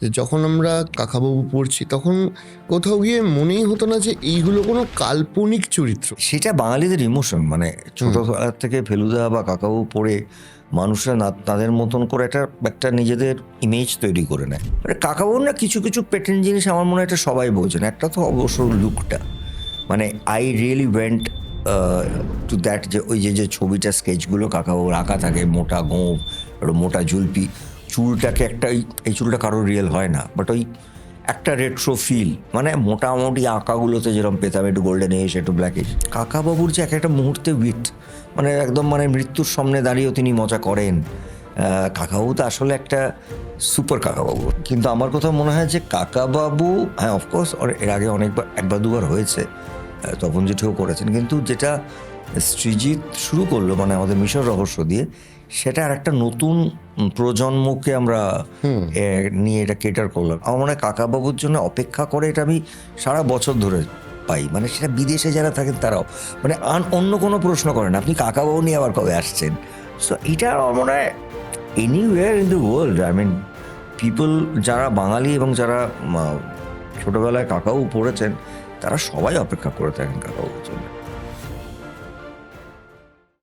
যে যখন আমরা কাকাবাবু পড়ছি তখন কোথাও গিয়ে মনেই হতো না যে এইগুলো কোনো কাল্পনিক চরিত্র। সেটা বাঙালিদের ইমোশন, মানে ছোটবেলার থেকে ফেলুদা বা কাকাবাবু পড়ে মানুষরা তাদের মতন করে একটা একটা নিজেদের ইমেজ তৈরি করে নেয়। মানে কাকাবাবুর না কিছু কিছু প্যাটার্ন জিনিস আমার মনে হয় এটা সবাই বোঝেন। একটা তো অবশ্য লুকটা, মানে I really went to that, যে ওই যে যে ছবিটা স্কেচগুলো কাকাবাবুর আঁকা থাকে, মোটা গোঁফ, একটা মোটা জুলপি, চুলটাকে একটা এই চুলটা কারোর রিয়েল হয় না, বাট ওই একটা রেট্রো ফিল, মানে মোটামুটি আঁকাগুলোতে যেরকম পেতাম, একটু গোল্ডেন এস একটু ব্ল্যাক এস। কাকাবাবুর যে এক একটা মুহূর্তে উইট, মানে একদম মানে মৃত্যুর সামনে দাঁড়িয়েও তিনি মজা করেন। কাকাবাবু তো আসলে একটা সুপার কাকাবাবু। কিন্তু আমার কথা মনে হয় যে কাকাবাবু, হ্যাঁ অফকোর্স এর আগে অনেকবার একবার দুবার হয়েছে, তপন জেঠিও করেছেন, কিন্তু যেটা সৃজিত শুরু করলো মানে আমাদের মিশর রহস্য দিয়ে, সেটা আর একটা নতুন প্রজন্মকে আমরা নিয়ে এটা কেটার করলাম। আমার মনে হয় কাকাবাবুর জন্য অপেক্ষা করে এটা আমি সারা বছর ধরে পাই, মানে সেটা বিদেশে যারা থাকেন তারাও মানে অন্য কোনো প্রশ্ন করেন আপনি কাকাবাবু নিয়ে আবার কবে আসছেন। সো এটা আমার মনে হয় anyway in the world, I mean people যারা বাঙালি এবং যারা ছোটবেলায় কাকাবাবু পড়েছেন তারা সবাই অপেক্ষা করে থাকেন কাকাবাবুর জন্য।